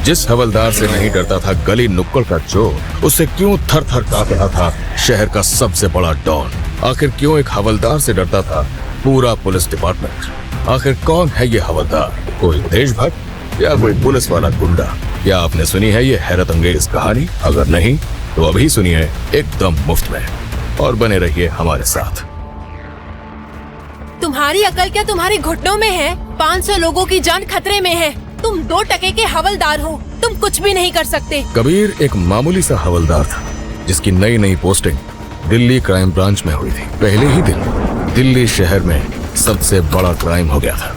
जिस हवलदार से नहीं डरता था गली नुक्कड़ का चोर, उससे क्यों थर थर कांप रहा था शहर का सबसे बड़ा डॉन? आखिर क्यों एक हवलदार से डरता था पूरा पुलिस डिपार्टमेंट? आखिर कौन है ये हवलदार? कोई देशभक्त या कोई पुलिस वाला गुंडा? क्या आपने सुनी है ये हैरत अंगेज कहानी? अगर नहीं तो अभी सुनिए एकदम मुफ्त में, और बने रहिए हमारे साथ। तुम्हारी अकल क्या तुम्हारे घुटनों में है? 500 लोगों की जान खतरे में है। तुम 2 टके के हवलदार हो, तुम कुछ भी नहीं कर सकते। कबीर एक मामूली सा हवलदार था जिसकी नई नई पोस्टिंग दिल्ली क्राइम ब्रांच में हुई थी। पहले ही दिन दिल्ली शहर में सबसे बड़ा क्राइम हो गया था।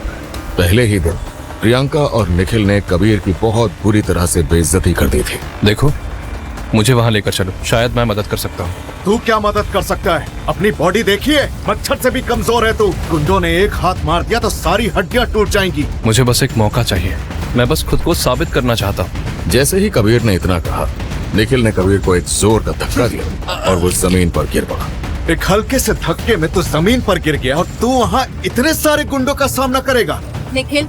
पहले ही दिन प्रियंका और निखिल ने कबीर की बहुत बुरी तरह से बेइज्जती कर दी थी। देखो, मुझे वहाँ लेकर चलो, शायद मैं मदद कर सकता हूँ। तू क्या मदद कर सकता है? अपनी बॉडी देखिए, मच्छर से भी कमजोर है तू। गुंडों ने एक हाथ मार दिया तो सारी हड्डियां टूट जाएंगी। मुझे बस एक मौका चाहिए, मैं बस खुद को साबित करना चाहता हूँ। जैसे ही कबीर ने इतना कहा, निखिल ने कबीर को एक जोर का धक्का दिया और वो जमीन पर गिर पड़ा। एक हल्के से धक्के में तू जमीन पर गिर गया और तू वहाँ इतने सारे गुंडों का सामना करेगा। निखिल,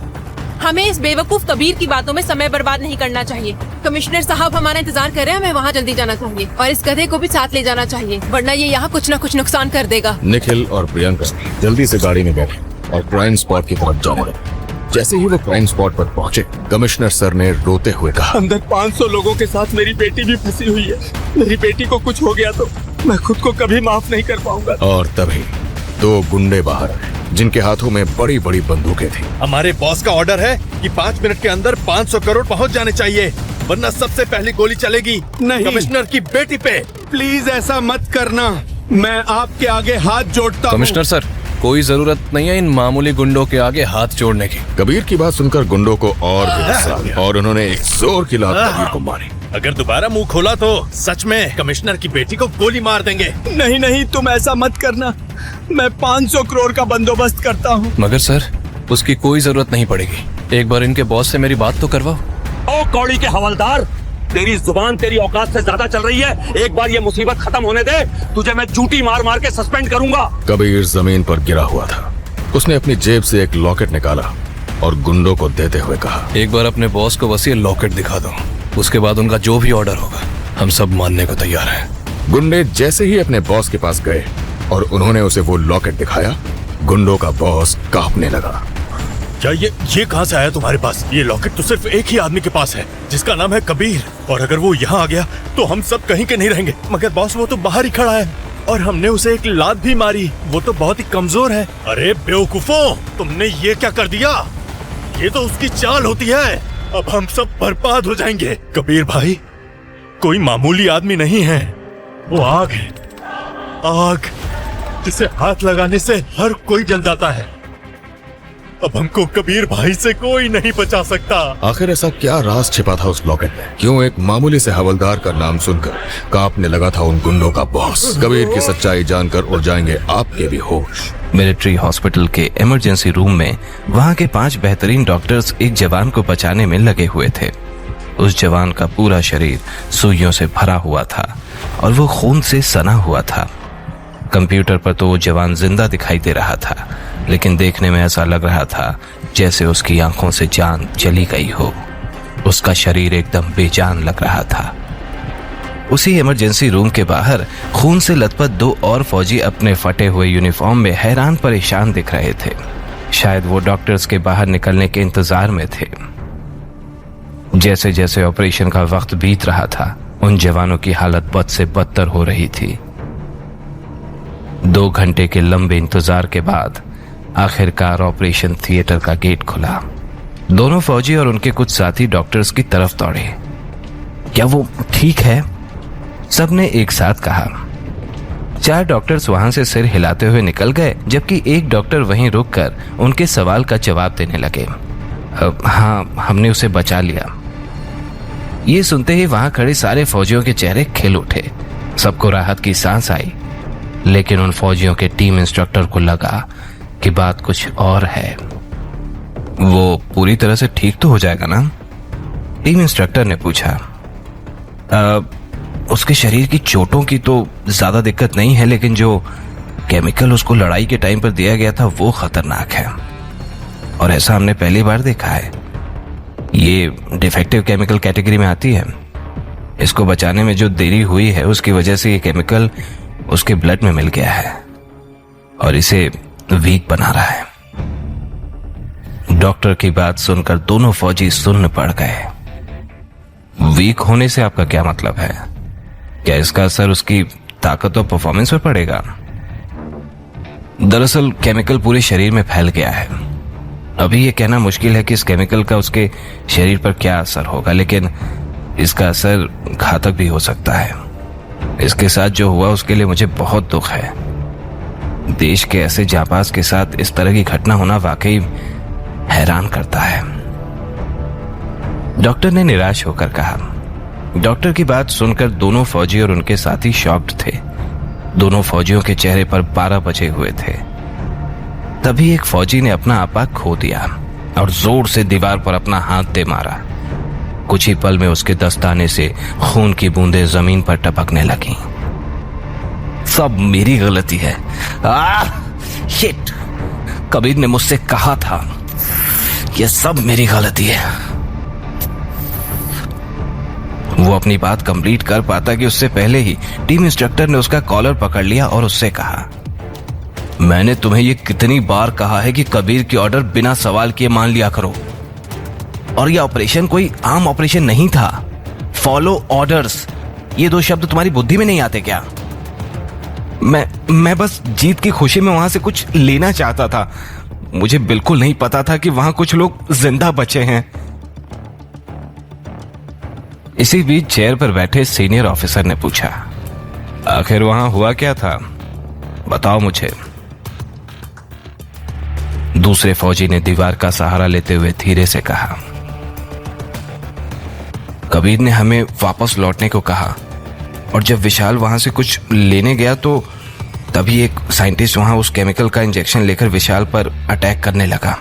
हमें इस बेवकूफ कबीर की बातों में समय बर्बाद नहीं करना चाहिए। कमिश्नर साहब हमारा इंतजार कर रहे हैं, हमें वहाँ जल्दी जाना चाहिए और इस गधे को भी साथ ले जाना चाहिए, वरना ये यहाँ कुछ न कुछ नुकसान कर देगा। निखिल और प्रियंका जल्दी से गाड़ी में बैठे और क्राइम स्पॉट की तरफ जाने लगे। जैसे ही वो क्राइम स्पॉट पर पहुंचे, कमिश्नर सर ने रोते हुए कहा, अंदर 500 लोगों के साथ मेरी बेटी भी फंसी हुई है। मेरी बेटी को कुछ हो गया तो मैं खुद को कभी माफ नहीं कर पाऊंगा। और तभी 2 गुंडे बाहर आए जिनके हाथों में बड़ी बड़ी बंदूकें थी। हमारे बॉस का ऑर्डर है कि 5 मिनट के अंदर 500 करोड़ पहुंच जाने चाहिए, वरना सबसे पहली गोली चलेगी नहीं। कमिश्नर की बेटी पे। प्लीज ऐसा मत करना, मैं आपके आगे हाथ जोड़ता हूँ। कमिश्नर सर, कोई जरूरत नहीं है इन मामूली गुंडों के आगे हाथ जोड़ने की। कबीर की बात सुनकर गुंडों को और भी गुस्सा आया और उन्होंने एक जोर की लात कबीर को मारी। अगर दोबारा मुंह खोला तो सच में कमिश्नर की बेटी को गोली मार देंगे। नहीं नहीं, तुम ऐसा मत करना, मैं 500 करोड़ का बंदोबस्त करता हूँ। मगर सर, उसकी कोई जरूरत नहीं पड़ेगी। एक बार इनके बॉस से मेरी बात तो करवाओ। ओ कौड़ी के हवलदार, तेरी जुबान तेरी औकात से ज्यादा चल रही है। एक बार ये मुसीबत खत्म होने दे, तुझे मैं जूटी मार मार के सस्पेंड करूंगा। कबीर जमीन पर गिरा हुआ था। उसने अपनी जेब से एक लॉकेट निकाला और गुंडों को देते हुए कहा, एक बार अपने बॉस को बस ये लॉकेट दिखा दो, उसके बाद उनका जो भी ऑर्डर होगा हम सब मानने को तैयार हैं। गुंडे जैसे ही अपने बॉस के पास गए और उन्होंने उसे वो लॉकेट दिखाया, गुंडों का बॉस कांपने लगा। क्या ये कहाँ से आया तुम्हारे पास? ये लॉकेट तो सिर्फ एक ही आदमी के पास है जिसका नाम है कबीर, और अगर वो यहाँ आ गया तो हम सब कहीं के नहीं रहेंगे। मगर बॉस, वो तो बाहर ही खड़ा है और हमने उसे एक लात भी मारी, वो तो बहुत ही कमजोर है। अरे बेवकूफों, तुमने ये क्या कर दिया? ये तो उसकी चाल होती है। अब हम सब बर्बाद हो जाएंगे। कबीर भाई कोई मामूली आदमी नहीं है, वो आग है, आग जिसे हाथ लगाने से हर कोई जल जाता है। अब हमको कबीर भाई से कोई नहीं बचा सकता। आखिर ऐसा क्या राज छिपा था उस लॉकेट में? क्यों एक मामूली से हवलदार का नाम सुनकर कांपने लगा था उन गुंडों का बॉस? कबीर की सच्चाई जानकर उड़ जाएंगे आपके भी होश। मिलिट्री हॉस्पिटल के इमरजेंसी रूम में वहां के 5 बेहतरीन डॉक्टर्स एक जवान को बचाने में लगे हुए थे। उस जवान का पूरा शरीर सुइयों से भरा हुआ था और वो खून से सना हुआ था। कंप्यूटर पर तो वो जवान जिंदा दिखाई दे रहा था, लेकिन देखने में ऐसा लग रहा था जैसे उसकी आंखों से जान चली गई हो। उसका शरीर एकदम बेजान लग रहा था। उसी इमरजेंसी रूम के बाहर खून से लथपथ 2 और फौजी अपने फटे हुए यूनिफॉर्म में हैरान परेशान दिख रहे थे। शायद वो डॉक्टर्स के बाहर निकलने के इंतजार में थे। जैसे जैसे ऑपरेशन का वक्त बीत रहा था, उन जवानों की हालत बद से बदतर हो रही थी। 2 घंटे के लंबे इंतजार के बाद आखिरकार ऑपरेशन थिएटर का गेट खुला। दोनों फौजी और उनके कुछ साथी डॉक्टर्स की तरफ दौड़े। क्या वो ठीक है? सबने एक साथ कहा। 4 डॉक्टर्स वहां से सिर हिलाते हुए निकल गए, जबकि एक डॉक्टर वहीं रुककर उनके सवाल का जवाब देने लगे। हाँ, हमने उसे बचा लिया। ये सुनते ही वहां खड़े सारे फौजियों के चेहरे खिल उठे। सबको राहत की सांस आई, लेकिन उन फौजियों के टीम इंस्ट्रक्टर को लगा कि बात कुछ और है। वो पूरी तरह से ठीक तो हो जाएगा ना? टीम इंस्ट्रक्टर ने पूछा। उसके शरीर की चोटों की तो ज्यादा दिक्कत नहीं है, लेकिन जो केमिकल उसको लड़ाई के टाइम पर दिया गया था वो खतरनाक है, और ऐसा हमने पहली बार देखा है। ये डिफेक्टिव केमिकल कैटेगरी में आती है। इसको बचाने में जो देरी हुई है उसकी वजह से ये केमिकल उसके ब्लड में मिल गया है और इसे वीक बना रहा है। डॉक्टर की बात सुनकर दोनों फौजी सुन्न पड़ गए। वीक होने से आपका क्या मतलब है? क्या इसका असर उसकी ताकत और परफॉर्मेंस पर पड़ेगा? दरअसल केमिकल पूरे शरीर में फैल गया है। अभी यह कहना मुश्किल है कि इस केमिकल का उसके शरीर पर क्या असर होगा, लेकिन इसका असर घातक भी हो सकता है। इसके साथ जो हुआ उसके लिए मुझे बहुत दुख है। देश के ऐसे जांबाज के साथ इस तरह की घटना होना वाकई हैरान करता है, डॉक्टर ने निराश होकर कहा। डॉक्टर की बात सुनकर दोनों फौजी और उनके साथी शॉक्ड थे। दोनों फौजियों के चेहरे पर 12 बजे हुए थे। तभी एक फौजी ने अपना आपा खो दिया और जोर से दीवार पर अपना हाथ दे मारा। कुछ ही पल में उसके दस्ताने से खून की बूंदें जमीन पर टपकने लगीं। सब मेरी गलती है। शिट! कबीर ने मुझसे कहा था, यह सब मेरी गलती है। वो अपनी बात कंप्लीट कर पाता कि उससे पहले ही टीम इंस्ट्रक्टर ने उसका कॉलर पकड़ लिया और उससे कहा, मैंने तुम्हें ये कितनी बार कहा है कि कबीर की ऑर्डर बिना सवाल किए मान लिया करो। और यह ऑपरेशन कोई आम ऑपरेशन नहीं था। फॉलो ऑर्डर्स, ये 2 शब्द तुम्हारी बुद्धि में नहीं आते क्या? मैं बस जीत की खुशी में वहां से कुछ लेना चाहता था। मुझे बिल्कुल नहीं पता था कि वहां कुछ लोग जिंदा बचे हैं। इसी बीच चेयर पर बैठे सीनियर ऑफिसर ने पूछा, आखिर वहां हुआ क्या था? बताओ मुझे। दूसरे फौजी ने दीवार का सहारा लेते हुए धीरे से कहा, कबीर ने हमें वापस लौटने को कहा और जब विशाल वहां से कुछ लेने गया तो तभी एक साइंटिस्ट वहां उस केमिकल का इंजेक्शन लेकर विशाल पर अटैक करने लगा।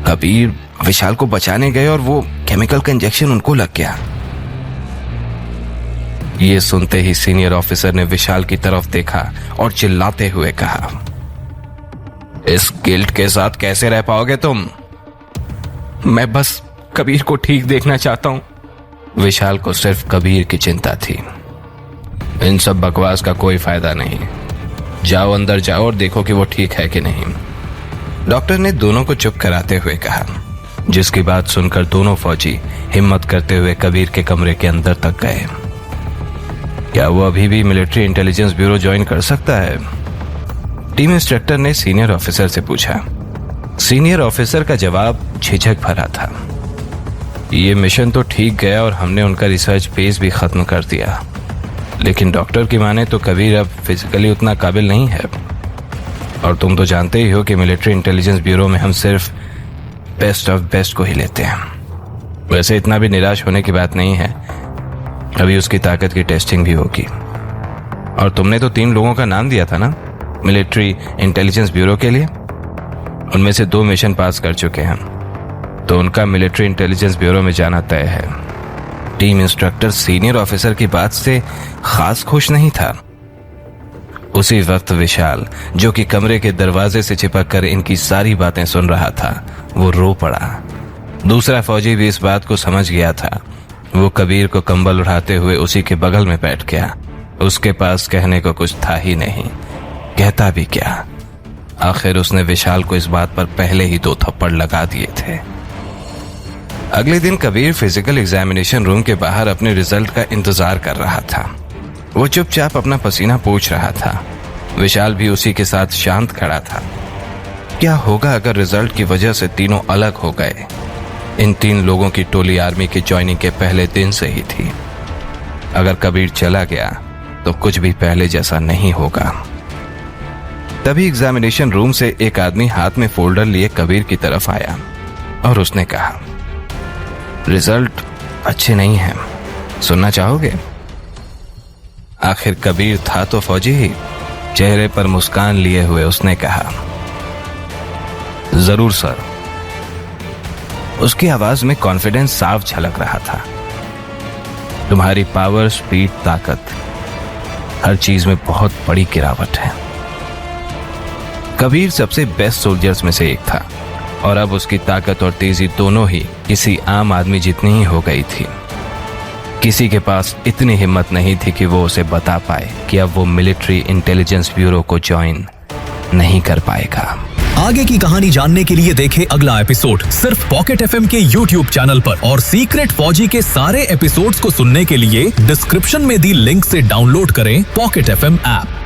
कबीर विशाल को बचाने गए और वो केमिकल का इंजेक्शन उनको लग गया। ये सुनते ही सीनियर ऑफिसर ने विशाल की तरफ देखा और चिल्लाते हुए कहा, इस गिल्ट के साथ कैसे रह पाओगे तुम? मैं बस कबीर को ठीक देखना चाहता हूं। विशाल को सिर्फ कबीर की चिंता थी। इन सब बकवास का कोई फायदा नहीं। जाओ अंदर जाओ और देखो कि वो ठीक है कि नहीं। डॉक्टर ने दोनों को चुप कराते हुए कहा, जिसकी बात सुनकर दोनों फौजी हिम्मत करते हुए कबीर के कमरे के अंदर तक गए। क्या वो अभी भी मिलिट्री इंटेलिजेंस ब्यूरो ज्वाइन कर सकता है? टीम इंस्ट्रक्टर ने सीनियर ऑफिसर से पूछा। सीनियर ऑफिसर का जवाब झिझक भरा था। ये मिशन तो ठीक गया और हमने उनका रिसर्च पेज भी खत्म कर दिया, लेकिन डॉक्टर की माने तो कबीर अब फिजिकली उतना काबिल नहीं है। और तुम तो जानते ही हो कि मिलिट्री इंटेलिजेंस ब्यूरो में हम सिर्फ बेस्ट ऑफ बेस्ट को ही लेते हैं। वैसे इतना भी निराश होने की बात नहीं है, अभी उसकी ताकत की टेस्टिंग भी होगी। और तुमने तो 3 लोगों का नाम दिया था ना मिलिट्री इंटेलिजेंस ब्यूरो के लिए, उनमें से 2 मिशन पास कर चुके हैं, तो उनका मिलिट्री इंटेलिजेंस ब्यूरो में जाना तय है। टीम इंस्ट्रक्टर सीनियर ऑफिसर की बात से खास खुश नहीं था। उसी वक्त विशाल, जो कि कमरे के दरवाजे से चिपक कर इनकी सारी बातें सुन रहा था, वो रो पड़ा। दूसरा फौजी भी इस बात को समझ गया था। वो कबीर को कंबल उठाते हुए उसी के बगल में बैठ गया। उसके पास कहने को कुछ था ही नहीं, कहता भी क्या। आखिर उसने विशाल को इस बात पर पहले ही 2 थप्पड़ लगा दिए थे। अगले दिन कबीर फिजिकल एग्जामिनेशन रूम के बाहर अपने रिजल्ट का इंतजार कर रहा था। वो चुपचाप अपना पसीना पोंछ रहा था। विशाल भी उसी के साथ शांत खड़ा था। क्या होगा अगर रिजल्ट की वजह से तीनों अलग हो गए? इन 3 लोगों की टोली आर्मी की ज्वाइनिंग के पहले दिन से ही थी। अगर कबीर चला गया तो कुछ भी पहले जैसा नहीं होगा। तभी एग्जामिनेशन रूम से एक आदमी हाथ में फोल्डर लिए कबीर की तरफ आया और उसने कहा, रिजल्ट अच्छे नहीं हैं, सुनना चाहोगे? आखिर कबीर था तो फौजी ही। चेहरे पर मुस्कान लिए हुए उसने कहा, जरूर सर। उसकी आवाज में कॉन्फिडेंस साफ झलक रहा था। तुम्हारी पावर, स्पीड, ताकत, हर चीज में बहुत बड़ी गिरावट है। कबीर सबसे बेस्ट सोल्जर्स में से एक था। और अब उसकी ताकत और तेजी दोनों ही किसी आम आदमी जितनी ही हो गई थी। किसी के पास इतनी हिम्मत नहीं थी कि वो उसे बता पाए कि अब वो मिलिट्री इंटेलिजेंस ब्यूरो को ज्वाइन नहीं कर पाएगा। आगे की कहानी जानने के लिए देखें अगला एपिसोड सिर्फ पॉकेट एफएम के YouTube चैनल पर, और सीक्रेट फौजी के सारे एपिसोड्स को सुनने के लिए डिस्क्रिप्शन में दी लिंक से डाउनलोड करें पॉकेट एफएम ऐप।